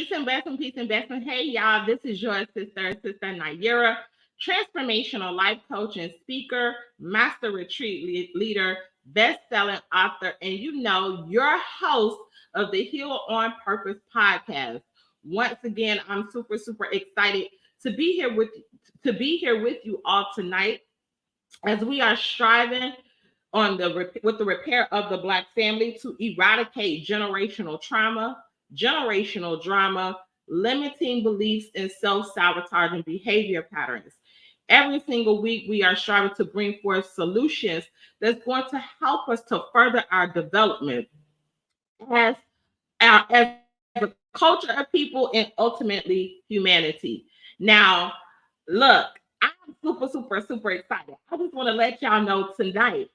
Peace and blessing, peace and blessing. Hey, y'all, this is your sister Naira, transformational life coach and speaker, master retreat leader, best-selling author, and your host of the Heal on Purpose podcast. Once again, I'm super excited to be here with you all tonight as we are striving with the repair of the Black family to eradicate generational trauma, generational drama, limiting beliefs, and self-sabotaging behavior patterns. Every single week, we are striving to bring forth solutions that's going to help us to further our development as as a culture of people and ultimately humanity. Now, look, I'm super excited. I just want to let y'all know tonight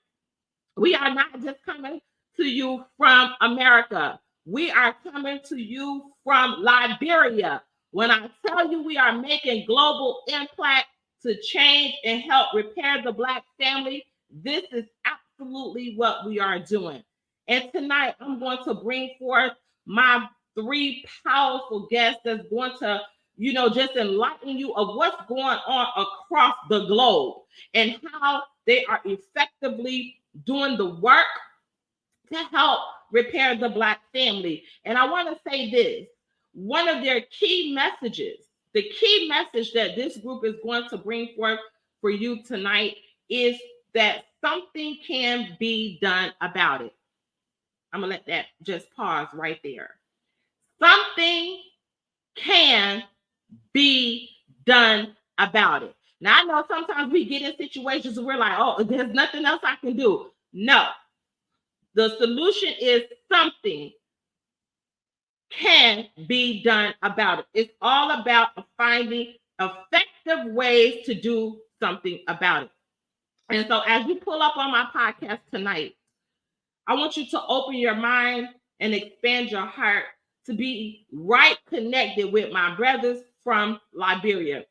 we are not just coming to you from America. We are coming to you from Liberia. When I tell you we are making global impact to change and help repair the Black family, this is absolutely what we are doing. And tonight I'm going to bring forth my three powerful guests that's going to, just enlighten you of what's going on across the globe and how they are effectively doing the work to help repair the Black family. And I want to say this, one of their key messages, the key message that this group is going to bring forth for you tonight is that something can be done about it. I'm going to let that just pause right there. Something can be done about it. Now, I know sometimes we get in situations where we're like, oh, there's nothing else I can do. No. The solution is something can be done about it. It's all about finding effective ways to do something about it. And so as you pull up on my podcast tonight, I want you to open your mind and expand your heart to be right connected with my brothers from Liberia.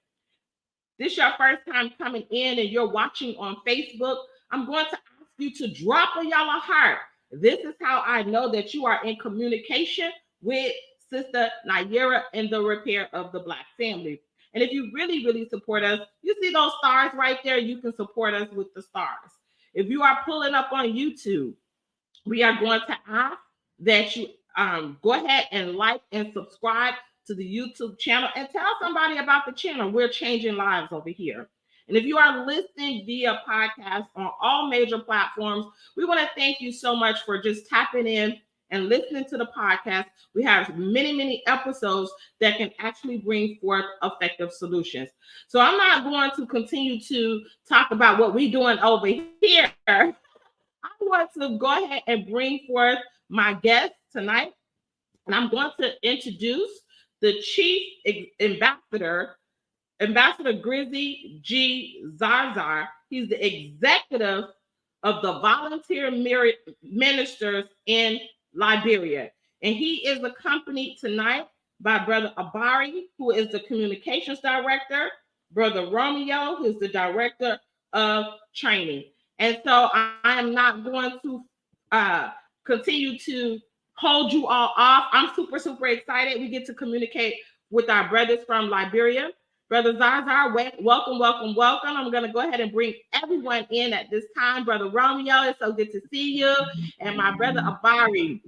This is your first time coming in and you're watching on Facebook, I'm going to ask you to drop a yellow heart. This is how I know that you are in communication with Sister Naira in the repair of the Black family. And if you really support us, you see those stars right there, you can support us with the stars. If you are pulling up on YouTube, we are going to ask that you go ahead and like and subscribe to the YouTube channel and tell somebody about the channel. We're changing lives over here. And if you are listening via podcast on all major platforms, we want to thank you so much for just tapping in and listening to the podcast. We have many episodes that can actually bring forth effective solutions. So I'm not going to continue to talk about what we're doing over here. I want to go ahead and bring forth my guest tonight. And I'm going to introduce the Chief Ambassador, Ambassador Grizzy G. Zarzar. He's the executive of the Volunteer Ministers in Liberia. And he is accompanied tonight by Brother Abari, who is the Communications Director, Brother Romeo, who is the Director of Training. And so I am not going to continue to hold you all off. I'm super excited. We get to communicate with our brothers from Liberia. Brother Zarzar, welcome. I'm going to go ahead and bring everyone in at this time. Brother Romeo, it's so good to see you. And my brother Abari,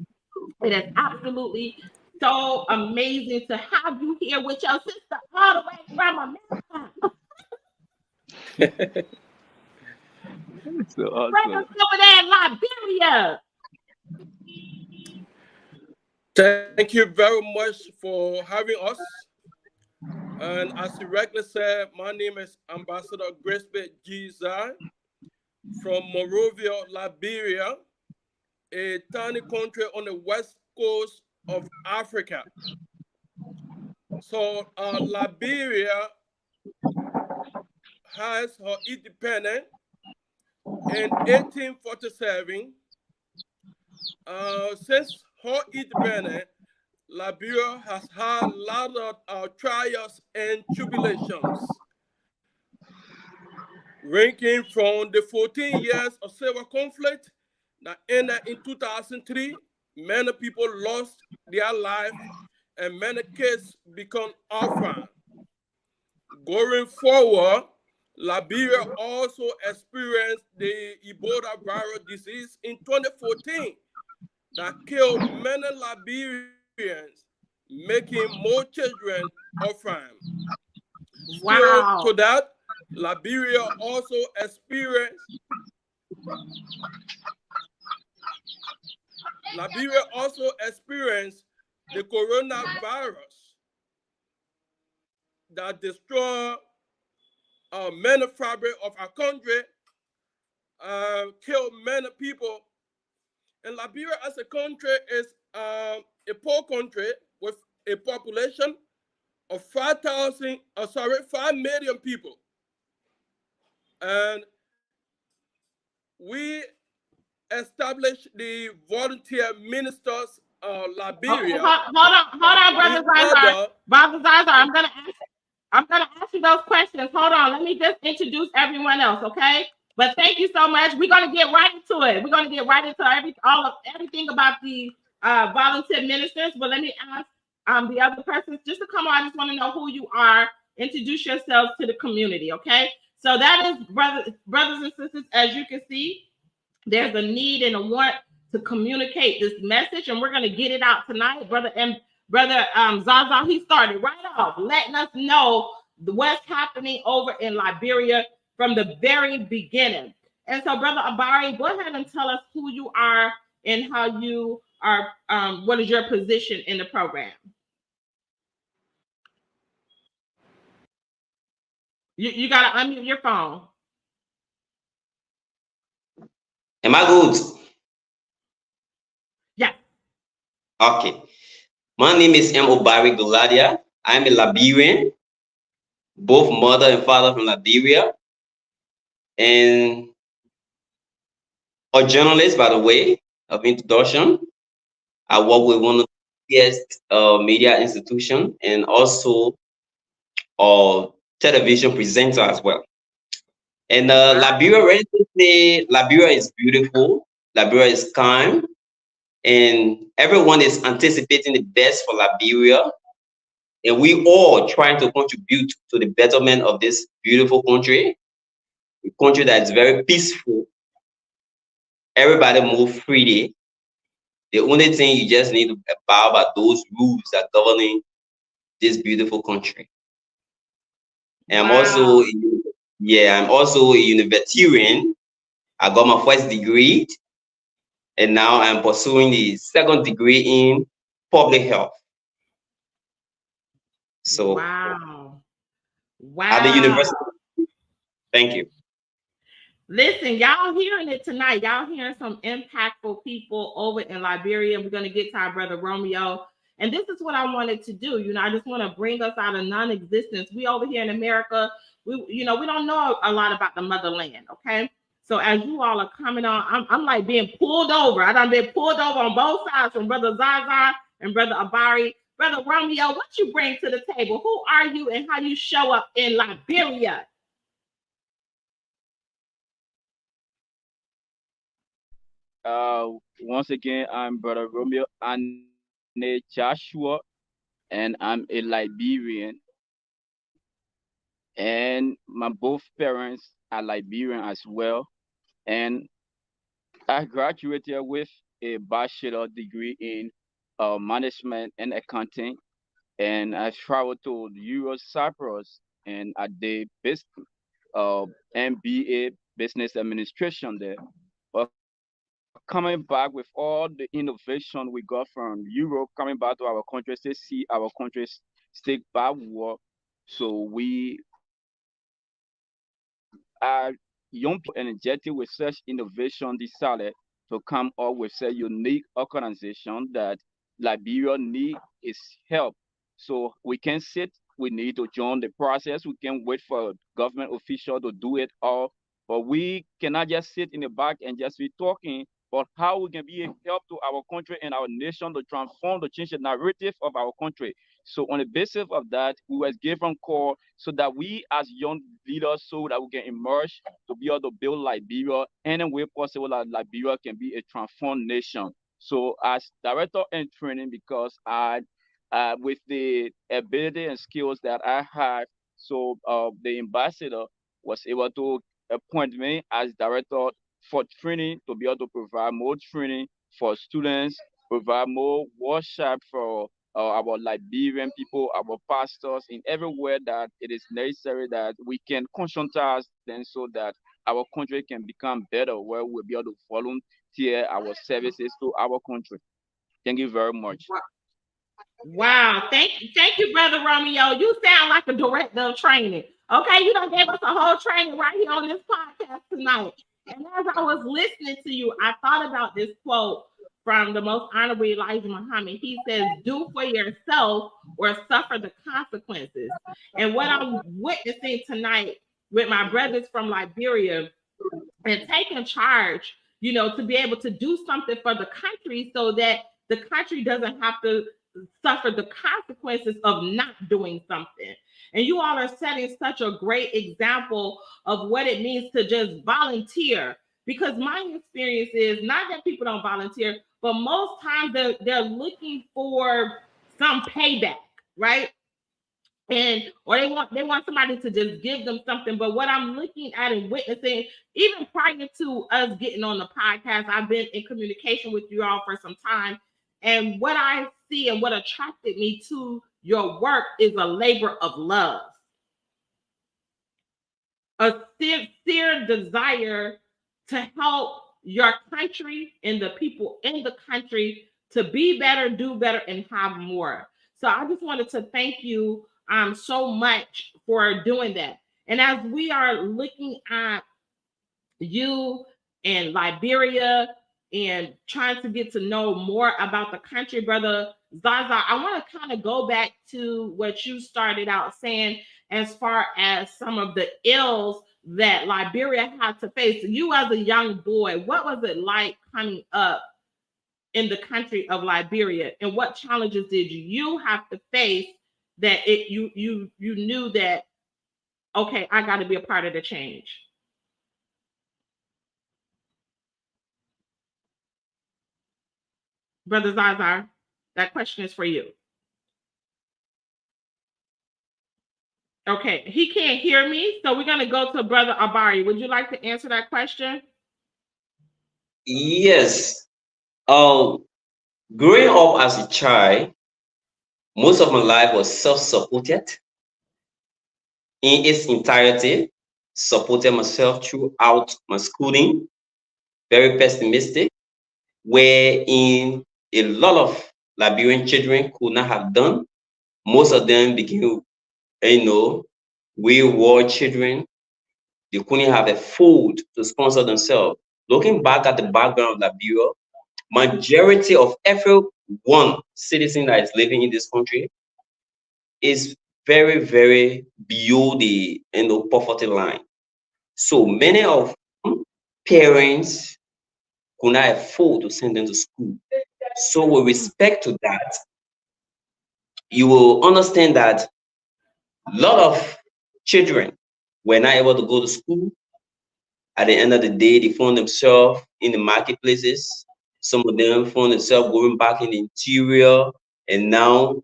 it is absolutely so amazing to have you here with your sister all the way from America. So awesome. Bring us over there in Liberia. Thank you very much for having us. And as you rightly said, my name is Ambassador Grizzy G. Zarzar from Monrovia, Liberia, a tiny country on the west coast of Africa. So Liberia has her independence in 1847. Since her independence, Liberia has had a lot of trials and tribulations, ranging from the 14 years of civil conflict that ended in 2003. Many people lost their life and many kids become orphans. Going forward, Liberia also experienced the Ebola virus disease in 2014 that killed many Liberians, making more children orphans. Still to Wow. that, Liberia also experienced the coronavirus that destroyed many fabric of our country, killed many people. And Liberia as a country is a poor country with a population of 5 million people. And we established the volunteer ministers of Liberia Hold on, in brother Zazar. order. Brother Zazar, I'm gonna ask you those questions. Hold on, let me just introduce everyone else, okay? But thank you so much. We're gonna get right into it. We're gonna get right into everything about the volunteer ministers. But let me ask the other persons just to come on. I just want to know who you are. Introduce yourselves to the community, okay? So that is brothers and sisters, as you can see, there's a need and a want to communicate this message, and we're going to get it out tonight. Brother Zaza, he started right off letting us know what's happening over in Liberia from the very beginning. And so, Brother Abari, go ahead and tell us who you are and how you are, what is your position in the program? You got to unmute your phone. Am I good? Yeah. Okay. My name is M. Obari Guladia. I'm a Liberian, both mother and father from Liberia, and a journalist, by the way, of introduction. I work with one of the biggest media institution and also a television presenter as well. And Liberia, ready to say, Liberia is beautiful. Liberia is calm, and everyone is anticipating the best for Liberia. And we all trying to contribute to the betterment of this beautiful country, a country that is very peaceful. Everybody move freely. The only thing you just need to abide by those rules that governing this beautiful country. And Wow. I'm also a Unitarian. I got my first degree, and now I'm pursuing the second degree in public health. So Wow. at the Wow. university. Thank you. Listen, y'all hearing it tonight. Y'all hearing some impactful people over in Liberia. We're going to get to our brother Romeo. And this is what I wanted to do. I just want to bring us out of non-existence. We over here in America, we don't know a lot about the motherland, okay? So as you all are coming on, I'm like being pulled over. I done been pulled over on both sides from Brother Zaza and Brother Abari. Brother Romeo, what you bring to the table? Who are you and how you show up in Liberia? Once again, I'm Brother Romeo Ane Joshua, and I'm a Liberian. And my both parents are Liberian as well. And I graduated with a bachelor degree in management and accounting. And I traveled to Europe, Cyprus, and I did MBA business administration there. But coming back with all the innovation we got from Europe, coming back to our country to see our countries stick backward. So we are young people energetic with such innovation decided to come up with a unique organization that Liberia need is help. So we can sit, we need to join the process. We can wait for government official to do it all, but we cannot just sit in the back and just be talking. But how we can be a help to our country and our nation to transform, to change the narrative of our country. So on the basis of that, we was given call so that we as young leaders, so that we can emerge to be able to build Liberia any way possible that Liberia can be a transformed nation. So as director in training, because with the ability and skills that I have. So the ambassador was able to appoint me as director for training to be able to provide more training for students, provide more workshop for our Liberian people, our pastors, in everywhere that it is necessary that we can conscientize them so that our country can become better, where we'll be able to volunteer our services to our country. Thank you very much. Wow. Thank you, Brother Romeo. You sound like a director of training. Okay, you done gave us a whole training right here on this podcast tonight. And as I was listening to you, I thought about this quote from the most honorable Elijah Muhammad. He says, "Do for yourself or suffer the consequences." And what I'm witnessing tonight with my brothers from Liberia and taking charge, to be able to do something for the country so that the country doesn't have to suffer the consequences of not doing something. And you all are setting such a great example of what it means to just volunteer. Because my experience is not that people don't volunteer, but most times they're looking for some payback, right? And or they want somebody to just give them something. But what I'm looking at and witnessing, even prior to us getting on the podcast, I've been in communication with you all for some time, and what I see and what attracted me to your work is a labor of love, a sincere desire to help your country and the people in the country to be better, do better, and have more. So I just wanted to thank you so much for doing that. And as we are looking at you and Liberia and trying to get to know more about the country, Brother Zaza, I want to kind of go back to what you started out saying as far as some of the ills that Liberia had to face. You as a young boy, what was it like coming up in the country of Liberia, and what challenges did you have to face that you knew that, okay, I got to be a part of the change? Brother Zazar, that question is for you. Okay, he can't hear me, so we're going to go to Brother Abari. Would you like to answer that question? Yes. Um, Growing up as a child, most of my life was self-supported in its entirety. Supported myself throughout my schooling. Very pessimistic, wherein a lot of Liberian children could not have done. Most of them became, wayward children. They couldn't have a food to sponsor themselves. Looking back at the background of Liberia, majority of every one citizen that is living in this country is very, very below the poverty line. So many of parents could not afford to send them to school. So with respect to that, you will understand that a lot of children were not able to go to school. At the end of the day, they found themselves in the marketplaces. Some of them found themselves going back in the interior. And now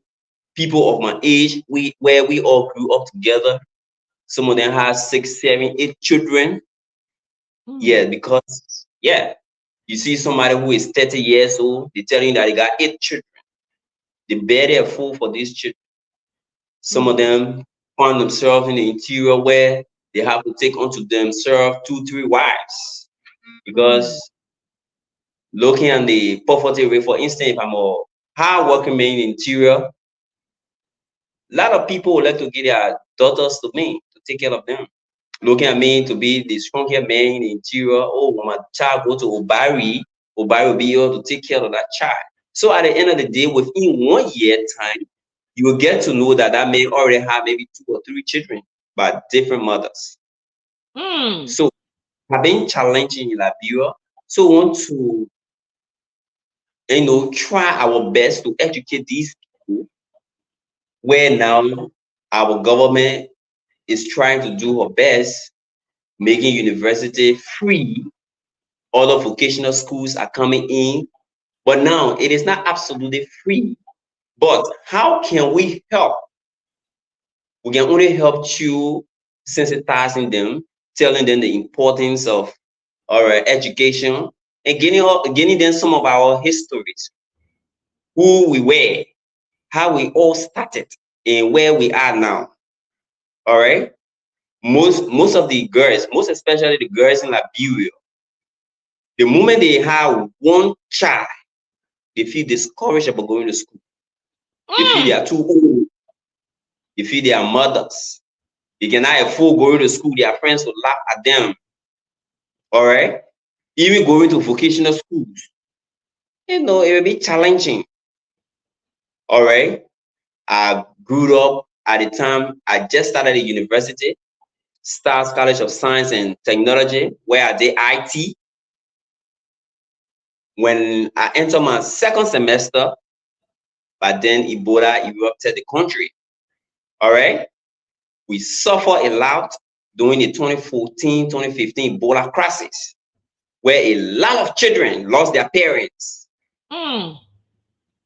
people of my age, where we all grew up together, some of them have 6, 7, 8 children. Yeah, because you see somebody who is 30 years old, they tell you that they got 8 children. They barely a fool for these children. Some of them find themselves in the interior where they have to take onto themselves 2, 3 wives. Because looking at the poverty rate, for instance, if I'm a hard working man in the interior, a lot of people would like to give their daughters to me to take care of them. Looking at me to be the strongest man in the interior. Oh, when my child go to Obari will be able to take care of that child. So at the end of the day, within 1 year time, you will get to know that that man already have maybe 2 or 3 children by different mothers. So have been challenging in Liberia. So we want to, try our best to educate these people, where now our government is trying to do her best, making university free. Other vocational schools are coming in, but now it is not absolutely free. But how can we help? We can only help through sensitizing them, telling them the importance of our education, and getting them some of our histories, who we were, how we all started, and where we are now. All right. Most of the girls, most especially the girls in Liberia, the moment they have one child, they feel discouraged about going to school. They feel they are too old. They feel they are mothers. They cannot afford going to school. Their friends will laugh at them. All right. Even going to vocational schools, it will be challenging. All right. I grew up at the time I just started at university, Stars College of Science and Technology, where I did IT. When I entered my second semester, but then Ebola erupted the country. All right. We suffered a lot during the 2014-2015 Ebola crisis, where a lot of children lost their parents. A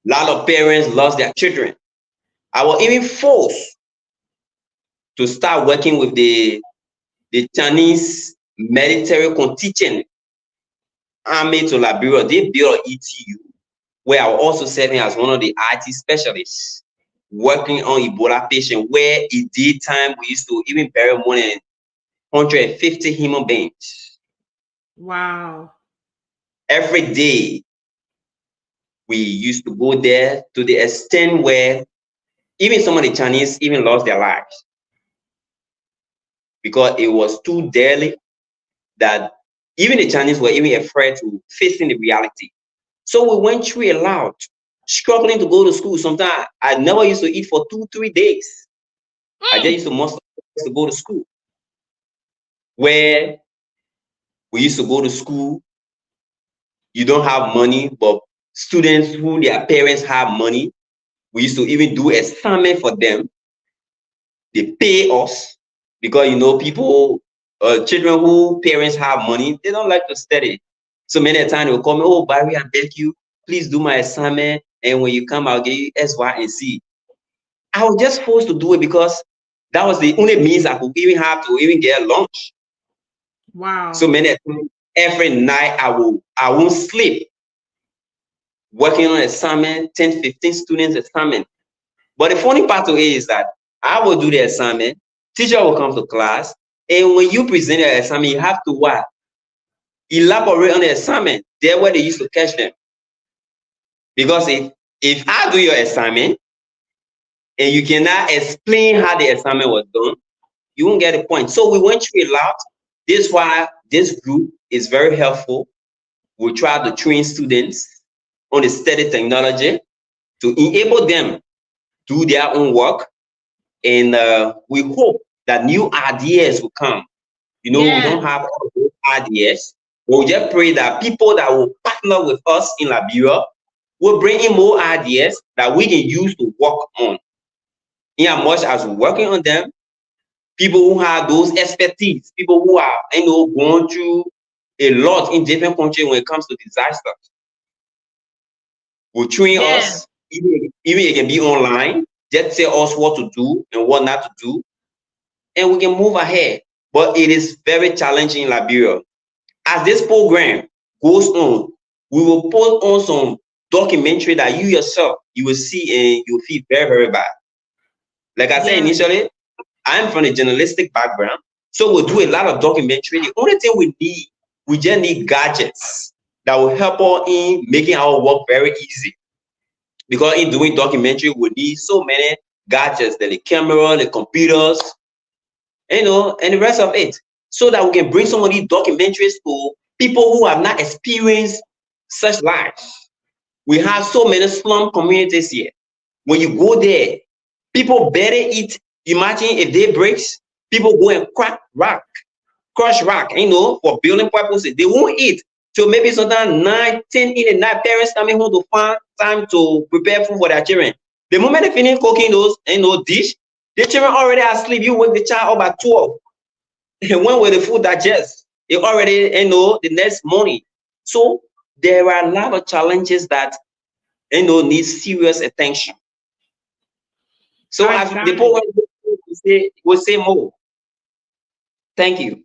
lot of parents lost their children. I was even forced to start working with the Chinese military contingent army to Liberia. They built an ETU, where I was also serving as one of the IT specialists, working on Ebola patients, where in daytime we used to even bury more than 150 human beings. Wow. Every day, we used to go there to the extent where even some of the Chinese even lost their lives, because it was too deadly that even the Chinese were even afraid to facing the reality. So we went through a lot, struggling to go to school. Sometimes I never used to eat for 2-3 days. I just used to must to go to school. Where we used to go to school, you don't have money, but students who their parents have money, we used to even do assignment for them. They pay us because people, children who parents have money, they don't like to study. So many times they will call me, "Oh, Barry, I beg you, please do my assignment. And when you come, I'll give you X, Y, and Z." I was just forced to do it because that was the only means I could even have to even get lunch. Wow. So many times, every night I won't sleep, working on assignment, 10, 15 students assignment. But the funny part of it is that I will do the assignment, teacher will come to class, and when you present the assignment, you have to what? Elaborate on the assignment. There where they used to catch them. Because if I do your assignment and you cannot explain how the assignment was done, you won't get the point. So we went through a lot. This is why this group is very helpful. We try to train students on the study technology to enable them do their own work. And we hope that new ideas will come. We don't have all those ideas. We'll just pray that people that will partner with us in Liberia will bring in more ideas that we can use to work on. In as much as we're working on them, people who have those expertise, people who are going through a lot in different countries when it comes to disasters, will train us. Even it can be online, just tell us what to do and what not to do, and we can move ahead. But it is very challenging in Liberia. As this program goes on, we will put on some documentary that you yourself you will see and you'll feel very, very bad. Like I said initially, I'm from a journalistic background, so we'll do a lot of documentary. The only thing we just need gadgets that will help us in making our work very easy. Because in doing documentary, we need so many gadgets, the camera, the computers, and the rest of it, so that we can bring some of these documentaries to people who have not experienced such lives. We have so many slum communities here. When you go there, people barely eat. Imagine if day breaks, people go and crush rock, for building purposes. They won't eat. So maybe sometimes 9, 10 in the night, parents coming home to find time to prepare food for their children. The moment they finish cooking those dish, the children already asleep. You wake the child up at 12. And when will the food digest? It already the next morning. So there are a lot of challenges that need serious attention. So I as got the it. poet will say more. Thank you.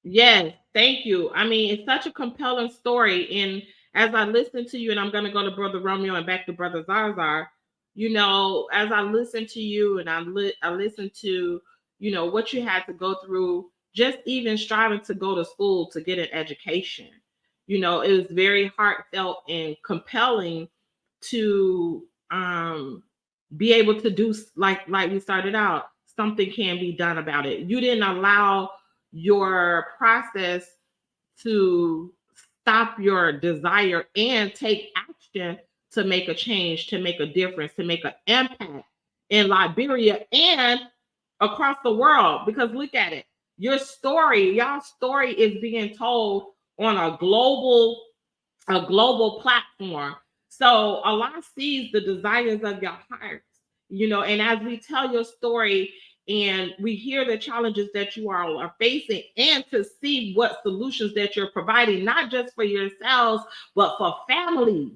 Yes, thank you. I mean, it's such a compelling story. And as I listen to you, and I'm going to go to Brother Romeo and back to Brother Zarzar, as I listen to you and I listen to, what you had to go through, just even striving to go to school to get an education. It was very heartfelt and compelling to be able to do like we started out. Something can be done about it. You didn't allow your process to stop your desire and take action to make a change, to make a difference, to make an impact in Liberia and across the world. Because look at it, y'all story is being told on a global platform. So Allah sees the desires of your hearts, and as we tell your story and we hear the challenges that you all are facing, and to see what solutions that you're providing, not just for yourselves, but for families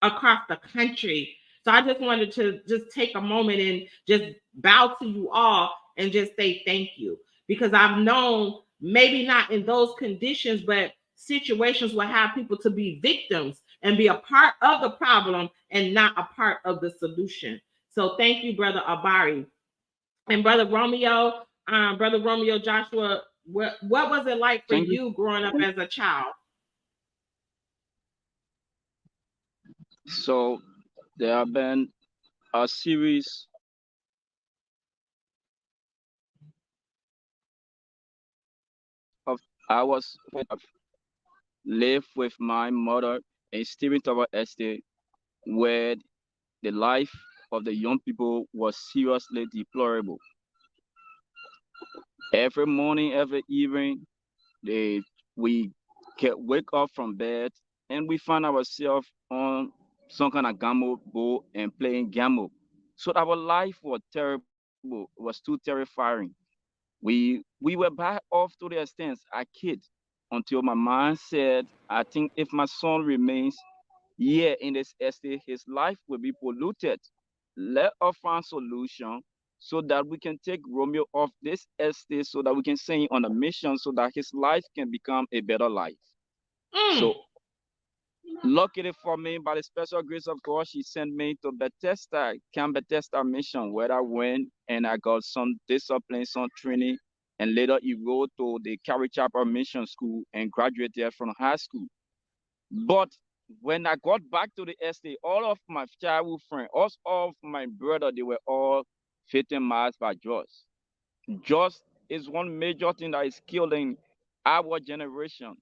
across the country. So I just wanted to just take a moment and just bow to you all and just say thank you, because I've known, maybe not in those conditions, but situations will have people to be victims and be a part of the problem and not a part of the solution. So thank you, Brother Abari. And Brother Romeo Joshua, what was it like for Thank you. you growing up as a child? So there have been a series of I was live with my mother in Stephen Tower Estate, where the life of the young people was seriously deplorable. Every morning, every evening, they we wake up from bed and we find ourselves on some kind of gamble boat and playing gamble. So our life was terrible, was too terrifying. We were back off to the extent I kid until my mind said, I think if my son remains here in this estate, his life will be polluted. Let us find solution so that we can take Romeo off this estate so that we can send him on a mission so that his life can become a better life. Mm. So luckily for me, by the special grace of God, she sent me to Bethesda, Camp Bethesda mission, where I went and I got some discipline, some training, and later enrolled to the Carrie Chapel Mission School and graduated from high school. But when I got back to the estate, all of my childhood friends, all of my brother, they were all victimized by drugs. Drugs is one major thing that is killing our generation.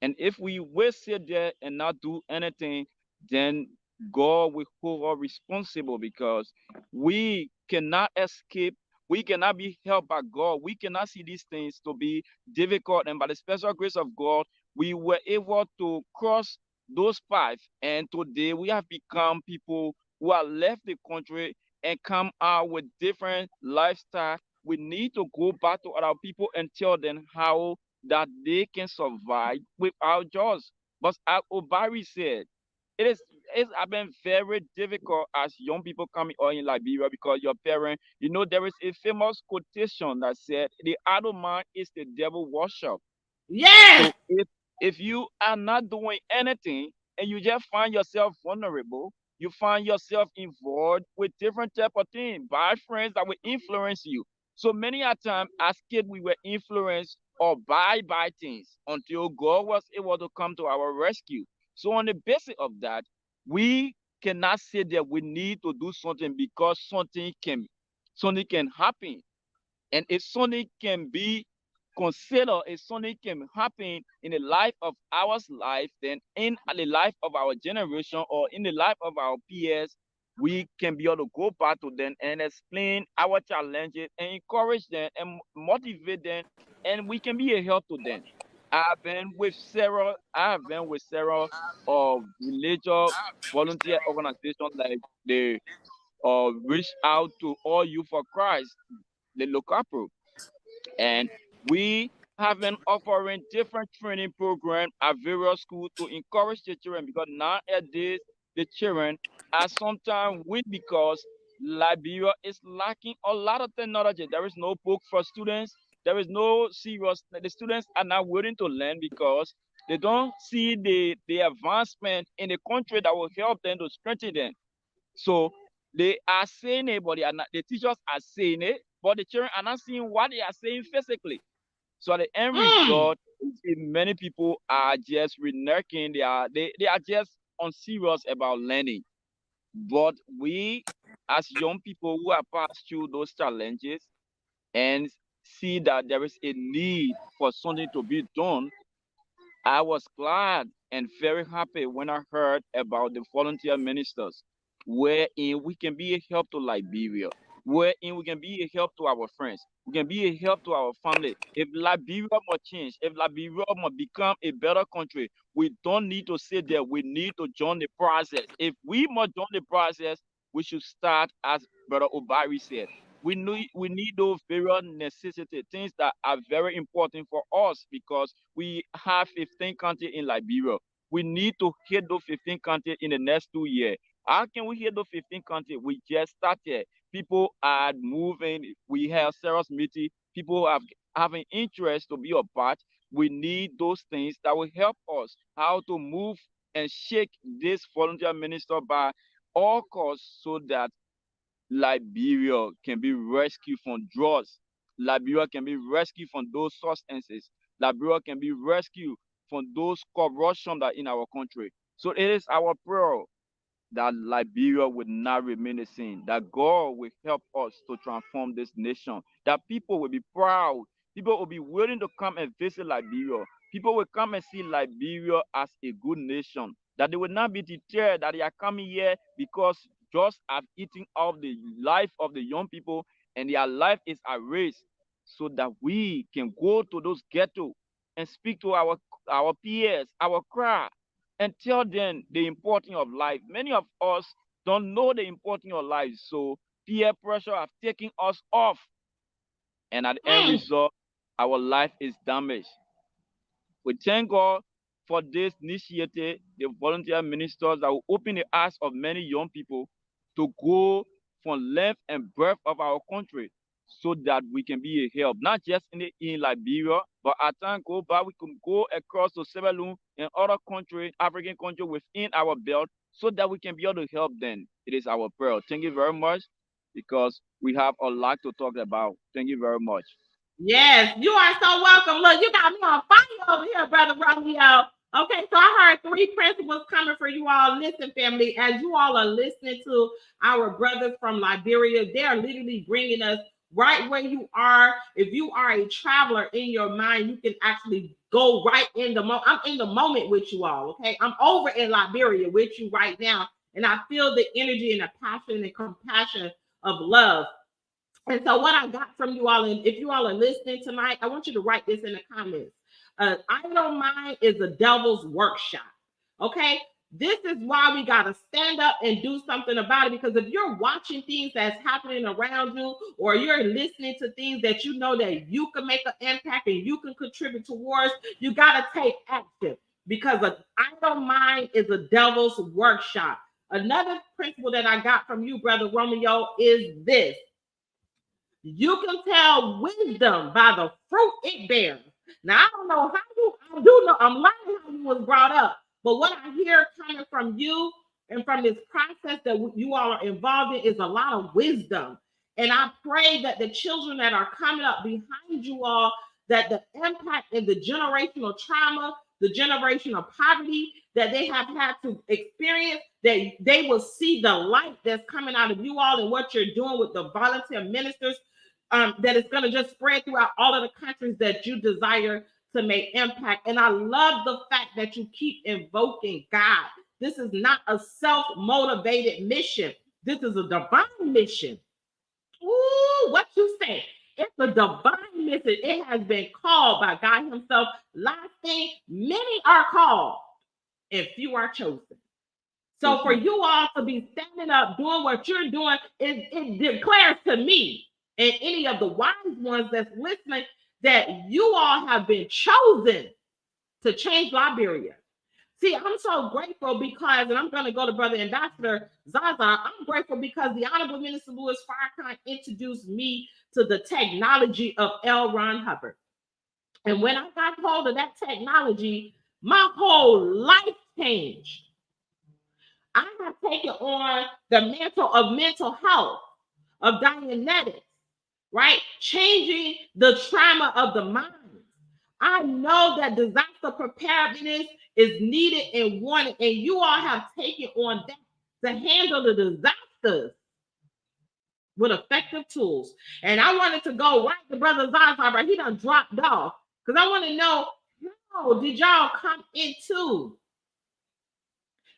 And if we will sit there and not do anything, then God will hold us responsible because we cannot escape. We cannot be helped by God. We cannot see these things to be difficult. And by the special grace of God, we were able to cross those paths. And today we have become people who have left the country and come out with different lifestyle. We need to go back to other people and tell them how that they can survive without jobs. But as Obari said, it is it's have been very difficult as young people coming on in Liberia because your parent, there is a famous quotation that said the idle man is the devil worship. Yes. So if you are not doing anything and you just find yourself vulnerable, you find yourself involved with different type of things, bad friends that will influence you. So many a time as kids we were influenced or by things until God was able to come to our rescue. So on the basis of that, we cannot say that we need to do something because something can happen. And if something can be considered, if something can happen in the life of our life, then in the life of our generation or in the life of our peers, we can be able to go back to them and explain our challenges and encourage them and motivate them, and we can be a help to them. I have been with several religious volunteer organizations like the reach out to all you for Christ, the local, and we have been offering different training programs at various schools to encourage the children because nowadays the children are sometimes weak because Liberia is lacking a lot of technology. There is no book for students. There is no serious. The students are not willing to learn because they don't see the advancement in the country that will help them to strengthen them. So they are saying it, but they are not, the teachers are saying it, but the children are not seeing what they are saying physically. So the end Mm. result, many people are just reneging. They are just unserious about learning. But we, as young people who have passed through those challenges and see that there is a need for something to be done, I was glad and very happy when I heard about the volunteer ministers, wherein we can be a help to Liberia, wherein we can be a help to our friends, we can be a help to our family. If Liberia must change, if Liberia must become a better country, we don't need to sit there. We need to join the process. If we must join the process, we should start, as Brother Obari said. We need those various necessity things that are very important for us because we have 15 countries in Liberia. We need to hit those 15 countries in the next 2 years. How can we hit those 15 countries? We just started. People are moving. We have serious meeting. People have having interest to be a part. We need those things that will help us how to move and shake this volunteer minister by all costs so that Liberia can be rescued from drugs. Liberia can be rescued from those substances. Liberia can be rescued from those corruption that in our country. So it is our prayer that Liberia will not remain the same, that God will help us to transform this nation, that people will be proud, people will be willing to come and visit Liberia, people will come and see Liberia as a good nation, that they will not be deterred that they are coming here because just have eating off the life of the young people and their life is at risk, so that we can go to those ghettos and speak to our peers, our crowd, and tell them the importance of life. Many of us don't know the importance of life, so peer pressure have taken us off, and at the end Mm. result, our life is damaged. We thank God for this initiative, the volunteer ministers that will open the eyes of many young people to go from length and breadth of our country so that we can be a help, not just in Liberia, but as time go by, we can go across to Sierra Leone and other countries, African countries within our belt so that we can be able to help them. It is our prayer. Thank you very much because we have a lot to talk about. Thank you very much. Yes, you are so welcome. Look, you got me on fire over here, Brother Romeo. Okay, so I heard three principles coming for you all. Listen, family, as you all are listening to our brothers from Liberia, they are literally bringing us right where you are. If you are a traveler in your mind, you can actually go right in the moment. I'm in the moment with you all, okay? I'm over in Liberia with you right now, and I feel the energy and the passion and compassion of love. And so, what I got from you all, and if you all are listening tonight, I want you to write this in the comments. Idle mind is the devil's workshop. Okay, this is why we got to stand up and do something about it. Because if you're watching things that's happening around you, or you're listening to things that you know that you can make an impact and you can contribute towards, you got to take action. Because an idle mind is a devil's workshop. Another principle that I got from you, Brother Romeo, is this: you can tell wisdom by the fruit it bears. Now, I don't know how you, I do know, I'm learning how you was brought up, but what I hear coming from you and from this process that you all are involved in is a lot of wisdom. And I pray that the children that are coming up behind you all, that the impact and the generational trauma, the generational poverty that they have had to experience, that they will see the light that's coming out of you all and what you're doing with the volunteer ministers, that it's going to just spread throughout all of the countries that you desire to make impact. And I love the fact that you keep invoking God. This is not a self-motivated mission. This is a divine mission. Ooh, what you say? It's a divine mission. It has been called by God Himself. Last thing, many are called and few are chosen. So for you all to be standing up, doing what you're doing, it declares to me and any of the wise ones that's listening that you all have been chosen to change Liberia. See, I'm so grateful because, and I'm going to go to Brother Ambassador Zaza. I'm grateful because the Honorable Minister Louis Farrakhan introduced me to the technology of L. Ron Hubbard. And when I got hold of that technology, my whole life changed. I have taken on the mantle of mental health, of Dianetics, right? Changing the trauma of the mind. I know that disaster preparedness is needed and wanted, and you all have taken on that to handle the disasters with effective tools. And I wanted to go right to Brother Zaza, but he done dropped off because I want to know how did y'all come into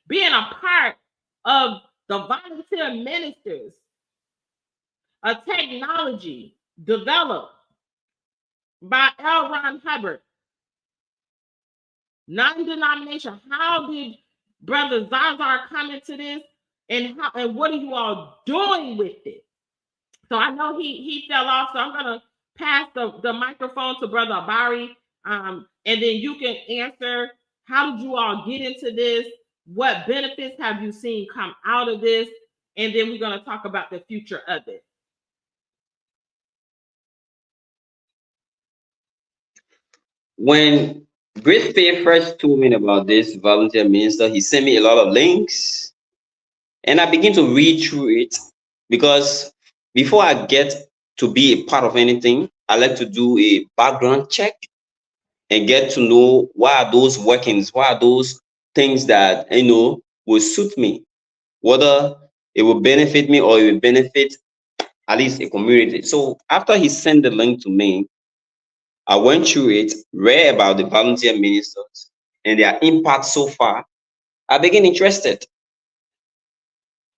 being a part of the volunteer ministers, a technology developed by L. Ron Hubbard, non-denomination. How did Brother Zazar come into this, and what are you all doing with it? So I know he fell off, so I'm gonna pass the microphone to Brother Abari, and then you can answer, how did you all get into this? What benefits have you seen come out of this? And then we're gonna talk about the future of it. When Grace Pay first told me about this volunteer minister, he sent me a lot of links, and I began to read through it because before I get to be a part of anything, I like to do a background check and get to know what are those workings, what are those things that will suit me, whether it will benefit me or it will benefit at least a community. So after he sent the link to me, I went through it, read about the volunteer ministers and their impact so far. I became interested.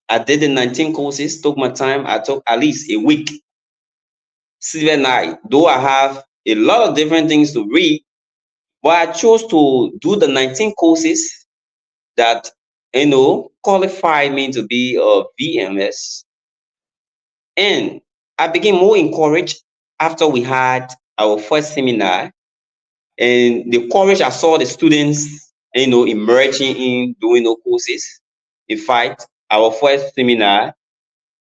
I did the 19 courses, took my time. I took at least a week, silver night. Though I have a lot of different things to read, but I chose to do the 19 courses that qualified me to be a VMS. And I became more encouraged after we had our first seminar, and the courage I saw the students, emerging in doing those courses. In fact, our first seminar,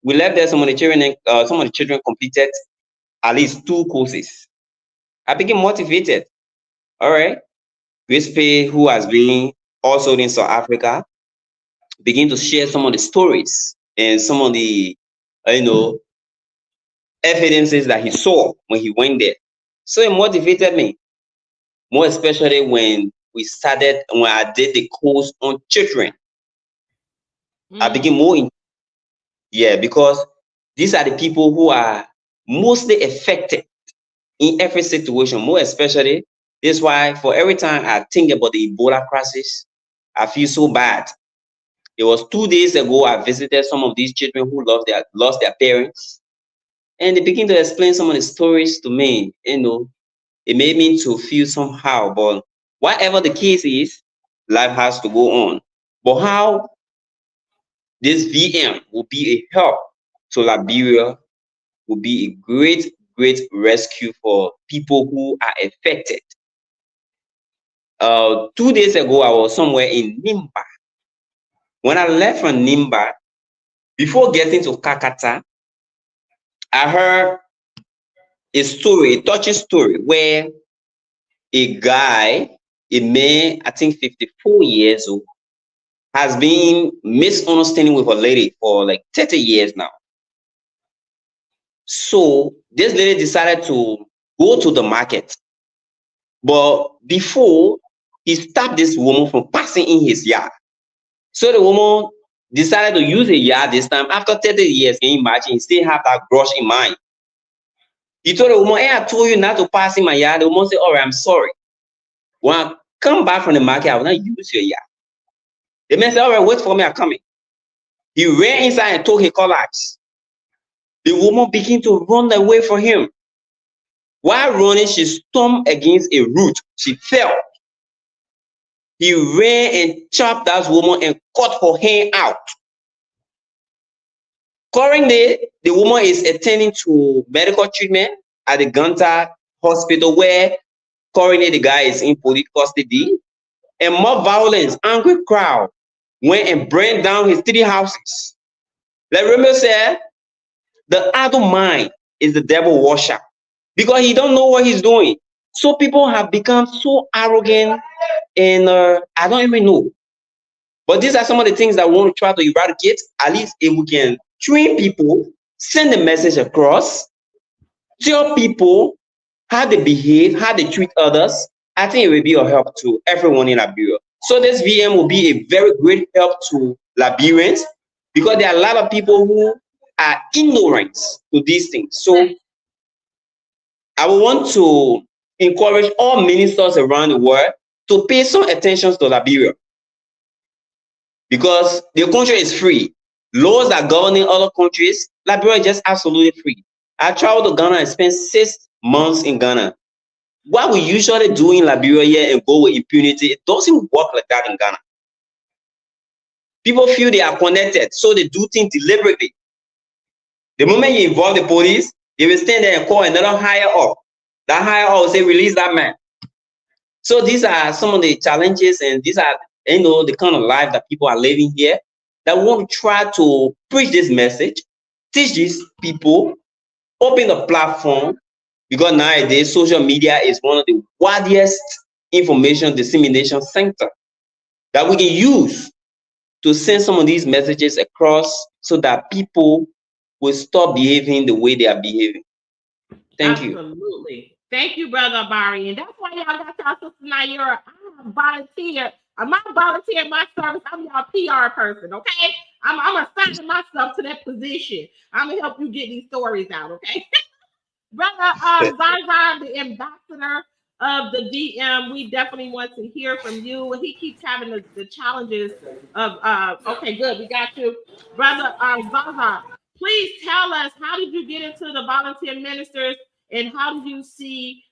we left there. Some of the children completed at least 2 courses. I became motivated. All right, Grace Pay, who has been also in South Africa, begin to share some of the stories and some of the, evidences that he saw when he went there. So it motivated me, more especially when I did the course on children. I became more because these are the people who are mostly affected in every situation, more especially. This is why for every time I think about the Ebola crisis, I feel so bad. It was 2 days ago I visited some of these children who lost their parents, and they begin to explain some of the stories to me. It made me to feel somehow, but whatever the case is, life has to go on. But how this VM will be a help to Liberia, will be a great, great rescue for people who are affected. 2 days ago, I was somewhere in Nimba. When I left from Nimba, before getting to Kakata, I heard a touching story, where a guy, a man, I think 54 years old, has been misunderstanding with a lady for like 30 years now. So this lady decided to go to the market, but before, he stopped this woman from passing in his yard. So the woman decided to use a yard this time. After 30 years, can you imagine? He still have that grudge in mind. He told the woman, "Hey, I told you not to pass in my yard." The woman said, "All right, I'm sorry. When I come back from the market, I will not use your yard." The man said, "All right, wait for me, I'm coming." He ran inside and told her collapse. The woman began to run away from him. While running, she stomped against a root. She fell. He ran and chopped that woman and cut her hand out. Currently, the woman is attending to medical treatment at the Ganta hospital, where currently the guy is in police custody. A mob violence, angry crowd went and burned down his 3 houses. Like Romeo said, the adult mind is the devil washer because he don't know what he's doing. So people have become so arrogant and I don't even know. But these are some of the things that we want to try to eradicate. At least if we can train people, send the message across, tell people how they behave, how they treat others, I think it will be a help to everyone in Liberia. So this VM will be a very great help to Liberians because there are a lot of people who are ignorant to these things. So I would want to encourage all ministers around the world to pay some attention to Liberia because the country is free. Laws are governing other countries. Liberia is just absolutely free. I traveled to Ghana and spent 6 months in Ghana. What we usually do in Liberia here and go with impunity, it doesn't work like that in Ghana. People feel they are connected, so they do things deliberately. The moment you involve the police, they will stand there and call another higher up. That higher up will say, release that man. So these are some of the challenges, and these are, the kind of life that people are living here, that we want to try to preach this message, teach these people, open the platform, because nowadays social media is one of the widest information dissemination center that we can use to send some of these messages across so that people will stop behaving the way they are behaving. Thank you. Absolutely. Thank you, Brother Barry. And that's why y'all got y'all sister Naira. I'm a volunteer. I'm not volunteering my service. I'm y'all PR person, okay? I'm assigning myself to that position. I'm gonna help you get these stories out, okay? Brother Zaza, the ambassador of the VM, we definitely want to hear from you. He keeps having the challenges of okay, good, we got you. Brother Zaza, please tell us, how did you get into the volunteer ministers and how do you see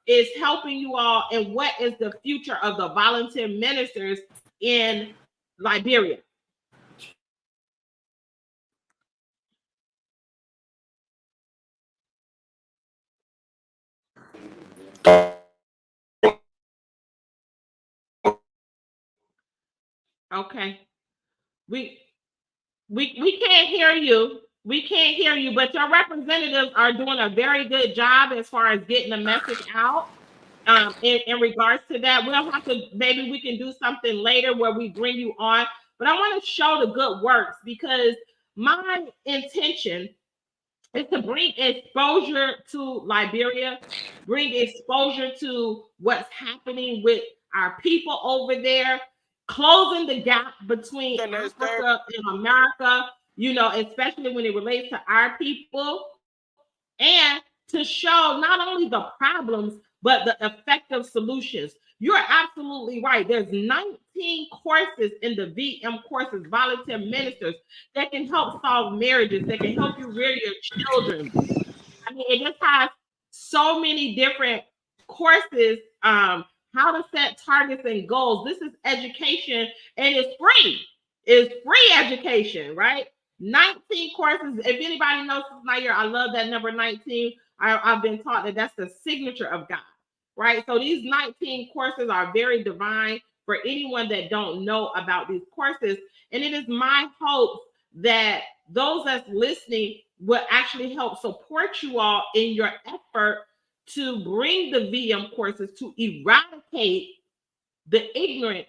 is helping you all, and what is the future of the volunteer ministers in Liberia? Okay. We we can't hear you. We can't hear you, but your representatives are doing a very good job as far as getting the message out. In regards to that, we'll have to, maybe we can do something later where we bring you on. But I want to show the good works, because my intention is to bring exposure to Liberia, bring exposure to what's happening with our people over there, closing the gap between Africa and America, especially when it relates to our people, and to show not only the problems, but the effective solutions. You're absolutely right. There's 19 courses in the VM courses, volunteer ministers, that can help solve marriages, that can help you rear your children. I mean, it just has so many different courses. How to set targets and goals. This is education, and it's free. It's free education, right? 19 courses. If anybody knows my year, I love that number 19. I've been taught that that's the signature of God, right? So these 19 courses are very divine for anyone that don't know about these courses. And it is my hope that those that's listening will actually help support you all in your effort to bring the VM courses to eradicate the ignorance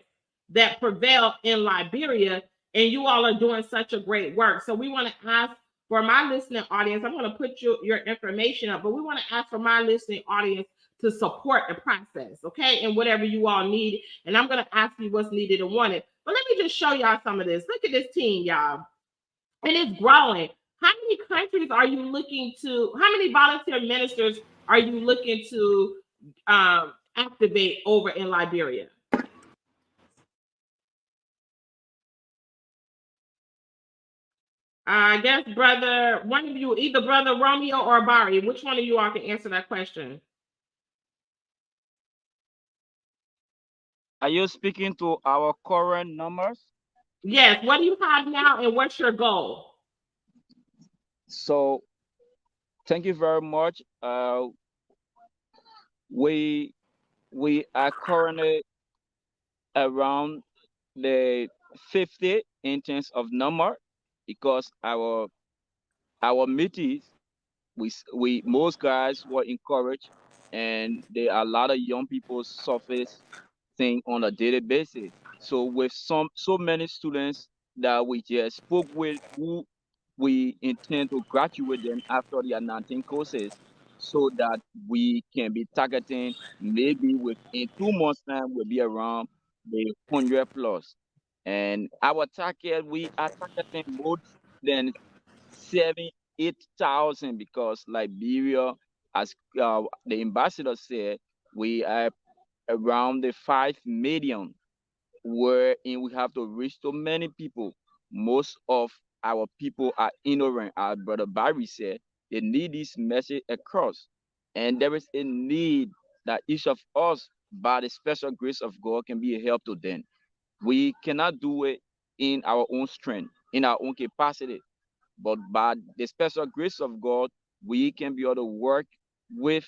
that prevail in Liberia. And you all are doing such a great work. So we want to ask for my listening audience, I'm going to put your information up, but we want to ask for my listening audience to support the process, okay? And whatever you all need. And I'm going to ask you what's needed and wanted. But let me just show y'all some of this. Look at this team, y'all. And it's growing. How many countries are you looking to? How many volunteer ministers are you looking to activate over in Liberia? I guess one of you, either Brother Romeo or Barry, which one of you all can answer that question? Are you speaking to our current numbers? Yes. What do you have now, and what's your goal? So, thank you very much. We are currently around the 50 in terms of number, because our meetings, we most guys were encouraged, and there are a lot of young people surface thing on a daily basis. So with so many students that we just spoke with, who we intend to graduate them after their 19 courses, so that we can be targeting, maybe within 2 months time we'll be around the 100 plus. And our target, we are targeting more than 7 8,000, because Liberia, as the ambassador said, we are around the 5 million, wherein we have to reach so many people. Most of our people are ignorant, as Brother Barry said. They need this message across. And there is a need that each of us, by the special grace of God, can be a help to them. We cannot do it in our own strength, in our own capacity, but by the special grace of God, we can be able to work with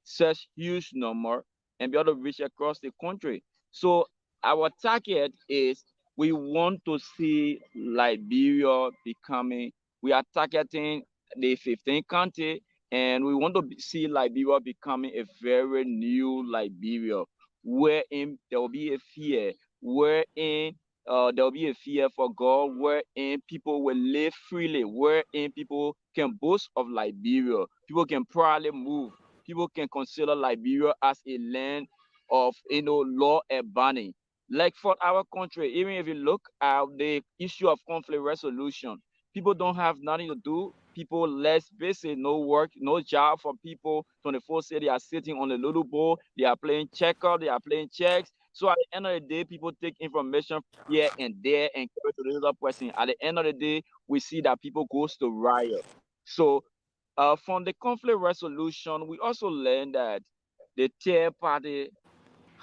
such huge number and be able to reach across the country. So our target is, we want to see Liberia becoming, we are targeting the 15th country, and we want to see Liberia becoming a very new Liberia, wherein there will be a fear, wherein there will be a fear for God, wherein people will live freely, wherein people can boast of Liberia, people can proudly move, people can consider Liberia as a land of, law abiding. Like for our country, even if you look at the issue of conflict resolution, people don't have nothing to do. People less busy, no work, no job for people. 24/7, they are sitting on a little bowl, they are playing checker, they are playing checks. So at the end of the day, people take information here and there and carry to the other person. At the end of the day, we see that people goes to riot. So from the conflict resolution, we also learned that the third party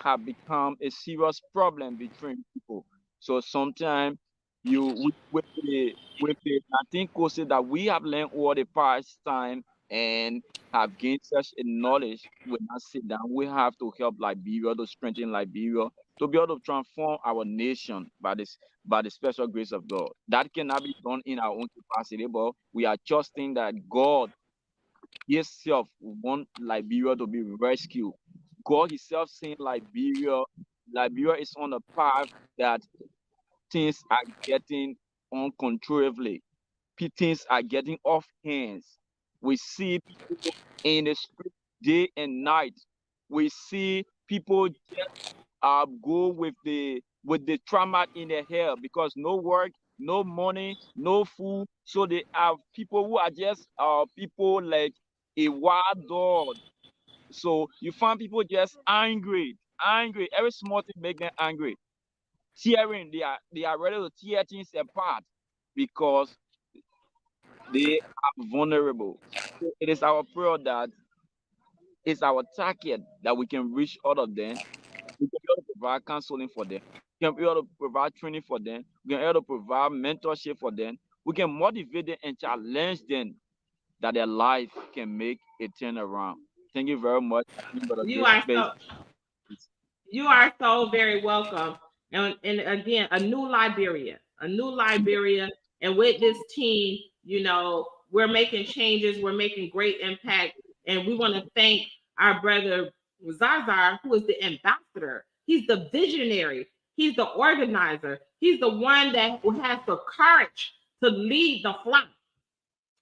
have become a serious problem between people. So sometimes you with the Latin courses that we have learned over the past time and have gained such a knowledge, we not sit down. We have to help Liberia, to strengthen Liberia, to be able to transform our nation by the special grace of God. That cannot be done in our own capacity, but we are trusting that God himself want Liberia to be rescued. God himself saying Liberia is on a path that things are getting uncontrollably. Things are getting off hands. We see people in the street day and night. We see people go with the trauma in their hair, because no work, no money, no food. So they have people who are just people like a wild dog. So you find people just angry, angry. Every small thing make them angry. Tearing, they are ready to tear things apart because they are vulnerable. So it is our prayer that it's our target that we can reach all of them. We can be able to provide counseling for them. We can be able to provide training for them. We can be able to provide mentorship for them. We can motivate them and challenge them that their life can make a turnaround. Thank you very much. I think Brother You Grace are Space. so you are so very welcome. And again, a new Liberia, and with this team, we're making changes, we're making great impact, and we want to thank our brother Zazar, who is the ambassador. He's the visionary, he's the organizer, he's the one that has the courage to lead the flock.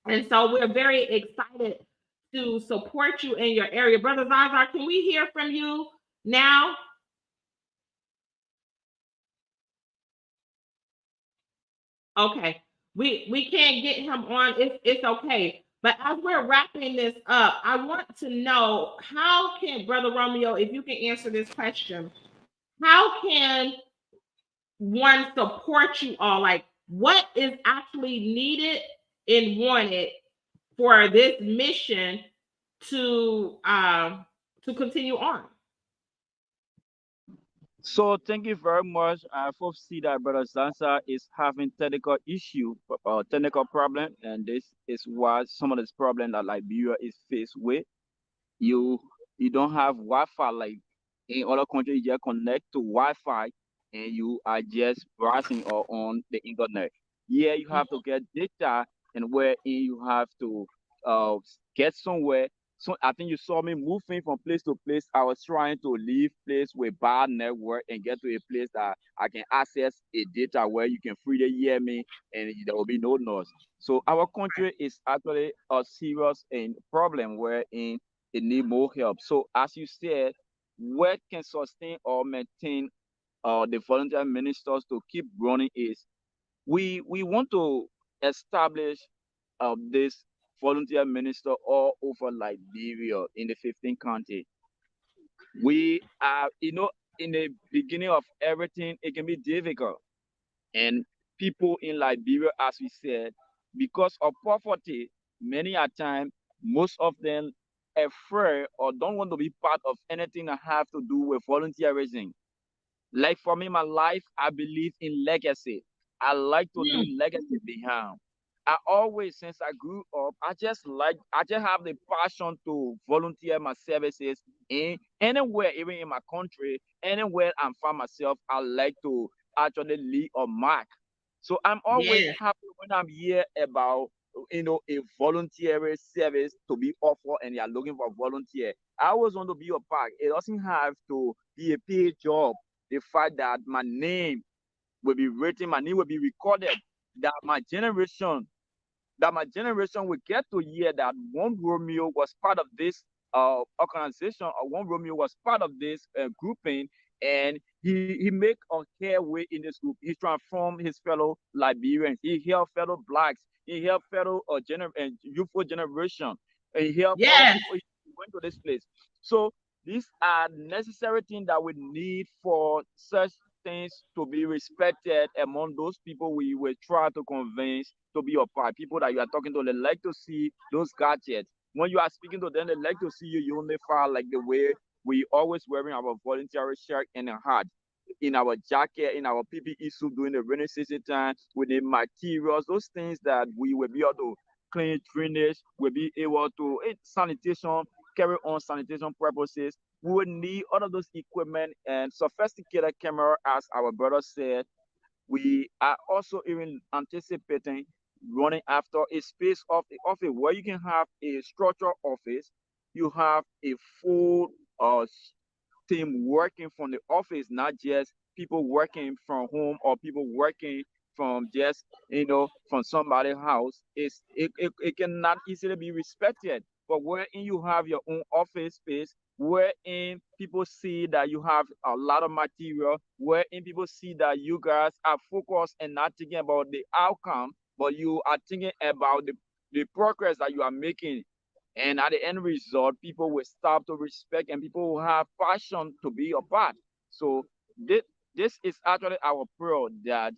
And so we're very excited to support you in your area. Brother Zazar, can we hear from you now? Okay. We can't get him on. It's okay. But as we're wrapping this up, I want to know, how can Brother Romeo, if you can answer this question, how can one support you all? Like, what is actually needed and wanted for this mission to continue on? So thank you very much. I foresee that Brother Zansa is having technical issue, technical problem, and this is why some of this problem that Liberia is faced with. You you don't have Wi-Fi like in other countries. You just connect to Wi-Fi, and you are just browsing or on the internet. Yeah, you have to get data, and wherein you have to uh get somewhere. So I think you saw me moving from place to place. I was trying to leave place with bad network and get to a place that I can access a data where you can freely hear me and there will be no noise. So our country is actually a serious problem wherein it need more help. So as you said, what can sustain or maintain the volunteer ministers to keep running is we want to establish this volunteer minister all over Liberia in the 15 county. We are, in the beginning of everything, it can be difficult. And people in Liberia, as we said, because of poverty, many a time, most of them afraid or don't want to be part of anything that have to do with volunteerism. Like for me, my life, I believe in legacy. I like to leave Mm. legacy behind. I always, since I grew up, I just have the passion to volunteer my services in anywhere, even in my country, anywhere I find myself. I like to actually leave a mark. So I'm always Yes. happy when I'm here about a voluntary service to be offered and they are looking for volunteer. I always want to be a part. It doesn't have to be a paid job. The fact that my name will be written, my name will be recorded, that my generation will get to hear that one Romeo was part of this organization, or one Romeo was part of this grouping, and he make a headway in this group. He transformed his fellow Liberians. He helped fellow blacks. He helped fellow youthful generation. And he helped other Yes. people. He went to this place. So these are necessary things that we need for such things to be respected among those people we will try to convince to be a part. People that you are talking to, they like to see those gadgets. When you are speaking to them, they like to see you unified, like the way we always wearing our voluntary shirt and a hat, in our jacket, in our PPE suit during the rainy season time, with the materials, those things that we will be able to clean, drainage, will be able to sanitation, carry on sanitation purposes. We would need all of those equipment and sophisticated camera, as our brother said. We are also even anticipating running after a space of the office where you can have a structured office. You have a full uh, team working from the office, not just people working from home or people working from just from somebody's house. It cannot easily be respected. But wherein you have your own office space, wherein people see that you have a lot of material, wherein people see that you guys are focused and not thinking about the outcome, but you are thinking about the progress that you are making, and at the end result, people will start to respect and people will have passion to be a part. So this, this is actually our prayer, that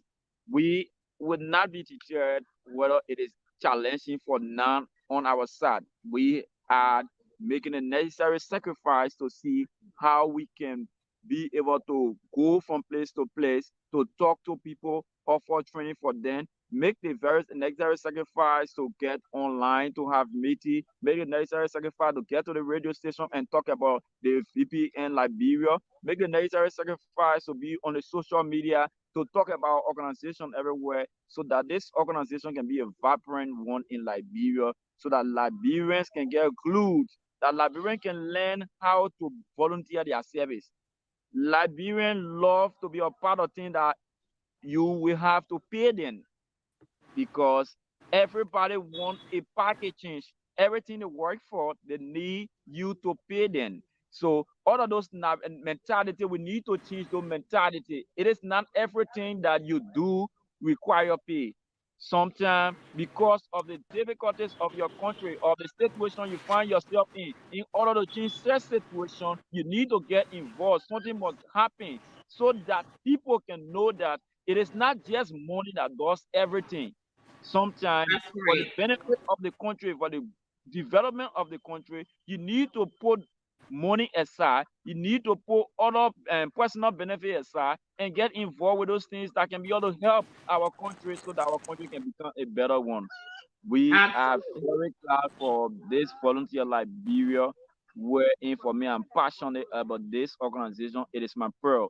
we would not be deterred whether it is challenging for none on our side. We are making a necessary sacrifice to see how we can be able to go from place to place, to talk to people, offer training for them, make the very necessary sacrifice to get online, to have meeting, make the necessary sacrifice to get to the radio station and talk about the VPN Liberia, make the necessary sacrifice to be on the social media, to talk about organization everywhere, so that this organization can be a vibrant one in Liberia, so that Liberians can get glued, that Liberians can learn how to volunteer their service. Liberians love to be a part of things that you will have to pay them, because everybody want a package change. Everything they work for, they need you to pay them. So all of those mentality, we need to change those mentality. It is not everything that you do require pay. Sometimes, because of the difficulties of your country, of the situation you find yourself in order to change that situation, you need to get involved. Something must happen so that people can know that it is not just money that does everything. Sometimes, That's for the right. benefit of the country, for the development of the country, you need to put money aside. You need to put other personal benefit aside and get involved with those things that can be able to help our country so that our country can become a better one. We are Absolutely. very glad for this volunteer Liberia, wherein for me I'm passionate about this organization. It is my prayer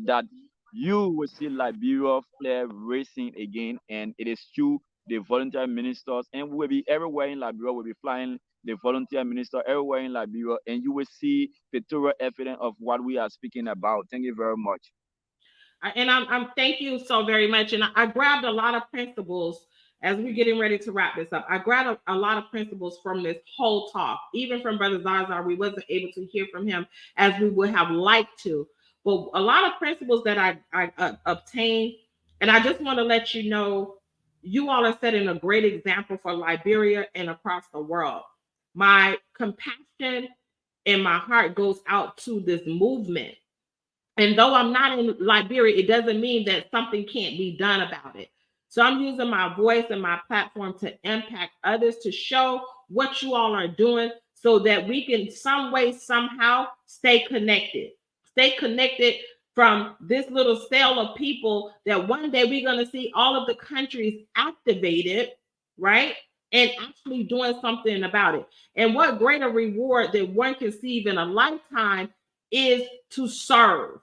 that you will see Liberia flag racing again, and it is true. The volunteer ministers, and we will be everywhere in Liberia. We'll be flying the volunteer minister everywhere in Liberia, and you will see pictorial evidence of what we are speaking about. Thank you very much. And I'm thank you so very much. And I grabbed a lot of principles as we're getting ready to wrap this up. I grabbed a lot of principles from this whole talk, even from Brother Zazar. We wasn't able to hear from him as we would have liked to, but a lot of principles that I obtained. And I just want to let you know, you all are setting a great example for Liberia and across the world. My compassion and my heart goes out to this movement. And though I'm not in Liberia, it doesn't mean that something can't be done about it. So I'm using my voice and my platform to impact others, to show what you all are doing so that we can some way, somehow stay connected. Stay connected from this little cell of people that one day we're going to see all of the countries activated, right? And actually doing something about it. And what greater reward that one can see in a lifetime is to serve,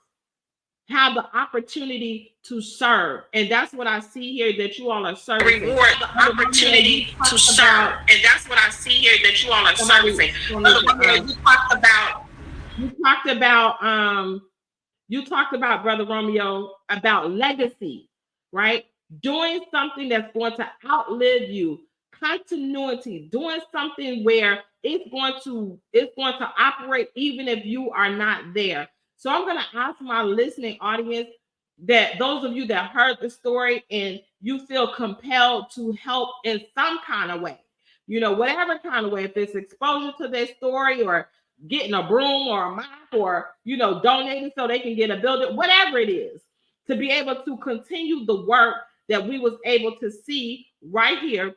have the opportunity to serve. And that's what I see here that you all are serving. Reward the opportunity to serve. And that's what I see here that you all are serving. You talked about Brother Romeo, about legacy, right? Doing something that's going to outlive you, continuity, doing something where it's going to operate even if you are not there. So I'm going to ask my listening audience, that those of you that heard the story and you feel compelled to help in some kind of way, whatever kind of way, if it's exposure to their story or getting a broom or a mop or, donating so they can get a building, whatever it is, to be able to continue the work that we was able to see right here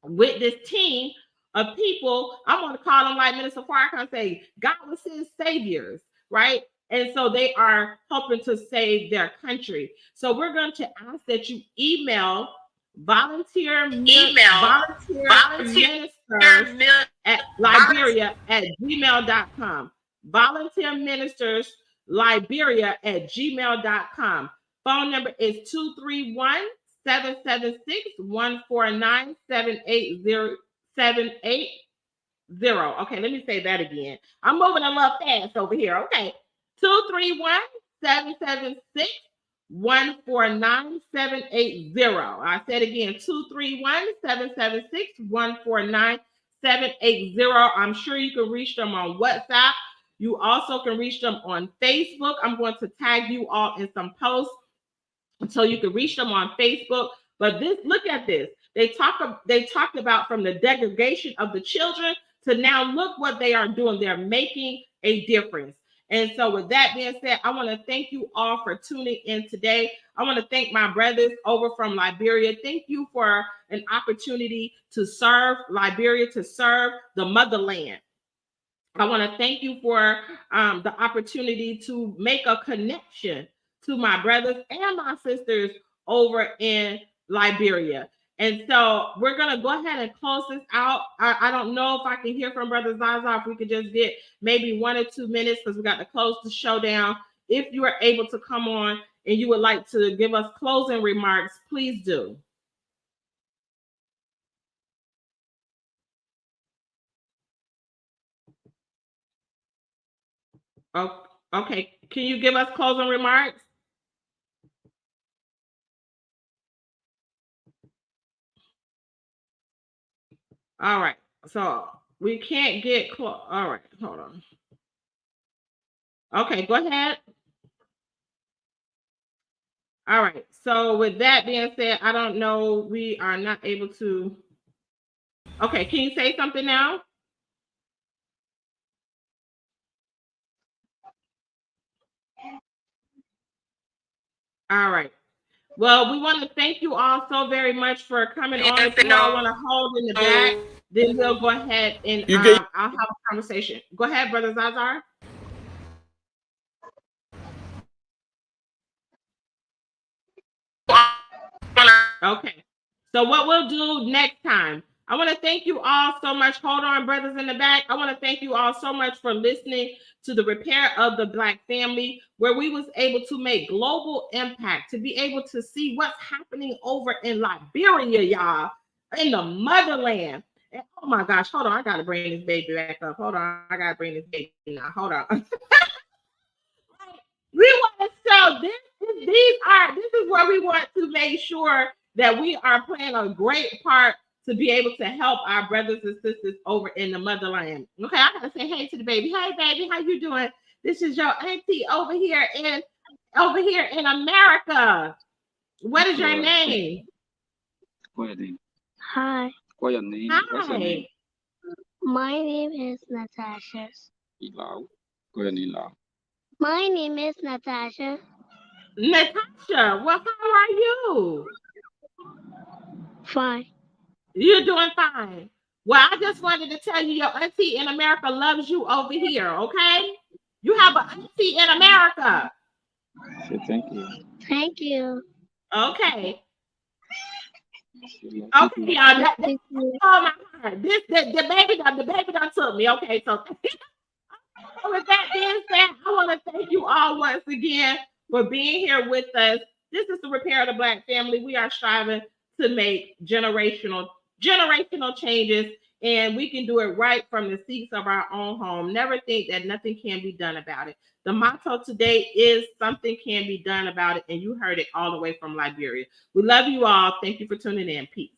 with this team of people. I'm going to call them, like Minister Farrakhan say, God was his saviors, right? And so they are helping to save their country. So we're going to ask that you email volunteer ministers at Liberia at gmail.com. Volunteer ministers Liberia at gmail.com. Phone number is 231-776-149-780. Okay, let me say that again. I'm moving a little fast over here. Okay. 231-776-149-780. I said again, 231-776-149-780. I'm sure you can reach them on WhatsApp. You also can reach them on Facebook. I'm going to tag you all in some posts so you can reach them on Facebook. But look at this. They talked about from the degradation of the children to now look what they are doing. They're making a difference. And so with that being said, I want to thank you all for tuning in today. I want to thank my brothers over from Liberia. Thank you for an opportunity to serve Liberia, to serve the motherland. I want to thank you for the opportunity to make a connection to my brothers and my sisters over in Liberia. And so we're going to go ahead and close this out. I don't know if I can hear from Brother Zaza, if we could just get maybe 1 or 2 minutes, because we got to close the show down. If you are able to come on and you would like to give us closing remarks, please do. Oh, okay. Can you give us closing remarks? All right. So we can't get close. All right. Hold on. Okay, go ahead. All right. So with that being said, I don't know. We are not able to. Okay. Can you say something now? All right. Well, we want to thank you all so very much for coming on. If you all want to hold in the back, then we'll go ahead and I'll have a conversation. Go ahead, Brother Zazar. Okay. So what we'll do next time, I want to thank you all so much. Hold on, brothers in the back. I want to thank you all so much for listening to the Repair of the Black Family, where we was able to make global impact, to be able to see what's happening over in Liberia, y'all, in the motherland. And, oh my gosh, hold on. I got to bring this baby back up. Hold on. I got to bring this baby now. Hold on. We want to show this is where we want to make sure that we are playing a great part to be able to help our brothers and sisters over in the motherland. Okay, I gotta say hey to the baby. Hey baby, how you doing? This is your auntie over here in America. What is your name? Hi. What's your name? What's your name? My name is Natasha. My name is Natasha. Natasha, well, how are you? Fine. You're doing fine. Well, I just wanted to tell you your auntie in America loves you over here, okay? You have an auntie in America. Say thank you. Thank you. Okay. Okay, y'all. That's all my heart. The baby done took me. Okay, so with that being said, I want to thank you all once again for being here with us. This is the Repair of the Black Family. We are striving to make generational changes, and we can do it right from the seats of our own home. Never think that nothing can be done about it. The motto today is something can be done about it, and you heard it all the way from Liberia. We love you all. Thank you for tuning in. Peace.